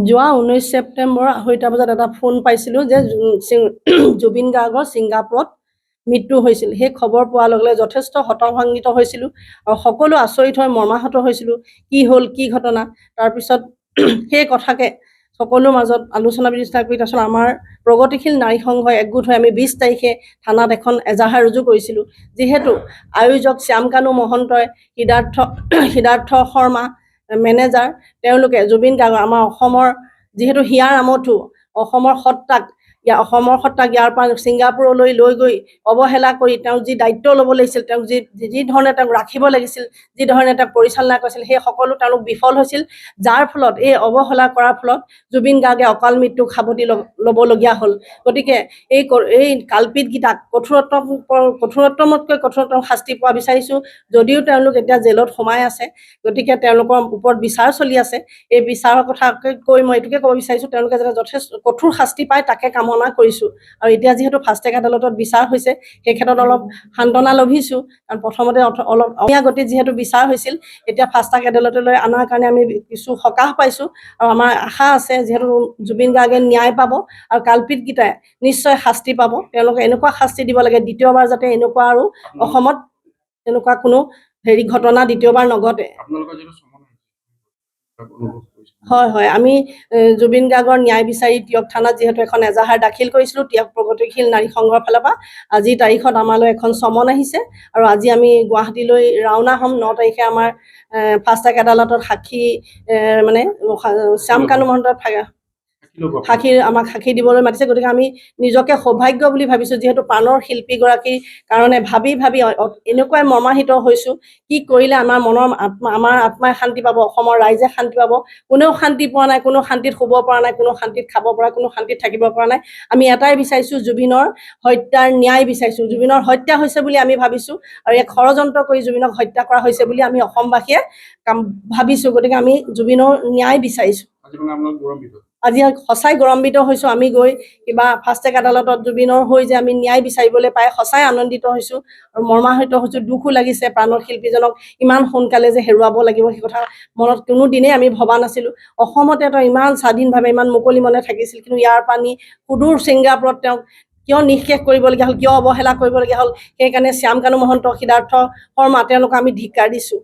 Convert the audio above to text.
যোৱা 19 ছেপ্টেম্বৰ 2:30 বজাত এটা ফোন পাইছিলোঁ যে জুবিন গাৰ্গৰ ছিংগাপুৰত মৃত্যু হৈছিল। সেই খবৰ পোৱাৰ লগে লগে যথেষ্ট হতভম্বিত হৈছিলোঁ আৰু সকলো আচৰিত হৈ মৰ্মাহত হৈছিলোঁ। কি হ'ল, কি ঘটনা। তাৰপিছত সেই কথাকে সকলোৰ মাজত আলোচনা বিলোচনা কৰি তাৰপিছত আমাৰ প্ৰগতিশীল নাৰী সংঘই একগোট হৈ আমি 20 তাৰিখে থানাত এখন এজাহাৰ ৰুজু কৰিছিলোঁ। যিহেতু আয়োজক শ্যামকানু মহন্তই, সিদ্ধাৰ্থ শৰ্মা মেনেজাৰ, তেওঁলোকে জুবিন গাৰ্গৰ আমাৰ অসমৰ যিহেতু হিয়াৰ আমঠু অসমৰ সত্তাক ইয়াৰ পৰা ছিংগাপুৰলৈ লৈ গৈ অৱহেলা কৰি তেওঁ যি দায়িত্ব ল'ব লাগিছিল, তেওঁক যি ধৰণে তেওঁক ৰাখিব লাগিছিল, যি ধৰণে তেওঁক পৰিচালনা কৰিছিল, সেই সকলো তেওঁলোক বিফল হৈছিল। যাৰ ফলত এই অৱহেলা কৰাৰ ফলত জুবিন গাৰ্গে অকাল মৃত্যুক সাৱটি ল'বলগীয়া হ'ল। গতিকে এই কালপিতকেইটাক কঠোৰতমতকৈ কঠোৰতম শাস্তি পোৱা বিচাৰিছোঁ। যদিও তেওঁলোক এতিয়া জেলত সোমাই আছে, গতিকে তেওঁলোকৰ ওপৰত বিচাৰ চলি আছে। এই বিচাৰৰ কথা কৈ মই এইটোকে ক'ব বিচাৰিছোঁ, তেওঁলোকে যাতে যথেষ্ট কঠোৰ শাস্তি পায় তাকে কামনা কৰিছোঁ। আৰু এতিয়া যিহেতু ফাষ্ট ট্ৰেক আদালতত বিচাৰ হৈছে, সেই ক্ষেত্ৰত অলপ সান্তনা লভিছোঁ। কাৰণ প্ৰথমতে অলপ অসমীয়া গতিত যিহেতু বিচাৰ হৈছিল, এতিয়া ফাষ্ট ট্ৰেক আদালতলৈ অনাৰ কাৰণে আমি কিছু সকাহ পাইছোঁ। আৰু আমাৰ আশা আছে যিহেতু জুবিন গাৰ্গে ন্যায় পাব আৰু কালপিতকেইটাই নিশ্চয় শাস্তি পাব। তেওঁলোকে এনেকুৱা শাস্তি দিব লাগে দ্বিতীয়বাৰ যাতে এনেকুৱা আৰু অসমত এনেকুৱা কোনো ঘটনা দ্বিতীয়বাৰ নঘটে। হয় হয়, আমি জুবিন গাৰ্গৰ ন্যায় বিচাৰি টিয়ক থানাত যিহেতু এখন এজাহাৰ দাখিল কৰিছিলোঁ টিয়ক প্ৰগতিশীল নাৰী সংঘৰ ফালৰ পৰা। আজিৰ তাৰিখত আমালৈ এখন চমন আহিছে আৰু আজি আমি গুৱাহাটীলৈ ৰাওনা হ'ম। 9 তাৰিখে আমাৰ ফাষ্ট ট্ৰেক আদালতত সাক্ষী মানে শ্যামকানু মহন্তৰ আমাক সাক্ষী দিবলৈ মাতিছে। গতিকে আমি নিজকে সৌভাগ্য বুলি ভাবিছোঁ, যিহেতু প্ৰাণৰ শিল্পীগৰাকীৰ কাৰণে ভাবি এনেকুৱাই মৰ্মাহিত হৈছোঁ। কি কৰিলে আমাৰ আত্মাই শান্তি পাব, অসমৰ ৰাইজে শান্তি পাব। কোনেও শান্তি পোৱা নাই, কোনো শান্তিত শুব পৰা নাই, কোনো শান্তিত খাব পৰা, কোনো শান্তিত থাকিব পৰা নাই। আমি এটাই বিচাৰিছোঁ, জুবিনৰ হত্যাৰ ন্যায় বিচাৰিছোঁ। জুবিনৰ হত্যা হৈছে বুলি আমি ভাবিছোঁ আৰু এক ষড়যন্ত্ৰ কৰি জুবিনক হত্যা কৰা হৈছে বুলি আমি অসমবাসীয়ে ভাবিছোঁ। গতিকে আমি জুবিনৰ ন্যায় বিচাৰিছোঁ। আজি সঁচাই গৌৰৱান্বিত হৈছোঁ। আমি গৈ কিবা ফাষ্ট ট্ৰেক আদালতত জুবিনৰ হৈ যে আমি ন্যায় বিচাৰিবলৈ পাই সঁচাই আনন্দিত হৈছোঁ আৰু মৰ্মাহিত হৈছোঁ। দুখো লাগিছে প্ৰাণৰ শিল্পীজনক ইমান সোনকালে যে হেৰুৱাব লাগিব, সেই কথা মনত কোনো দিনেই আমি ভবা নাছিলোঁ। অসমতে তেওঁ ইমান স্বাধীনভাৱে ইমান মুকলি মনে থাকিছিল, কিন্তু ইয়াৰ পানী সুদূৰ ছিংগাপুৰত তেওঁক কিয় নিঃশেষ কৰিবলগীয়া হ'ল, কিয় অৱহেলা কৰিবলগীয়া হ'ল, সেইকাৰণে শ্যামকানু মহন্ত, সিদ্ধাৰ্থ শৰ্মা তেওঁলোকক আমি ধিক্কাৰ দিছোঁ।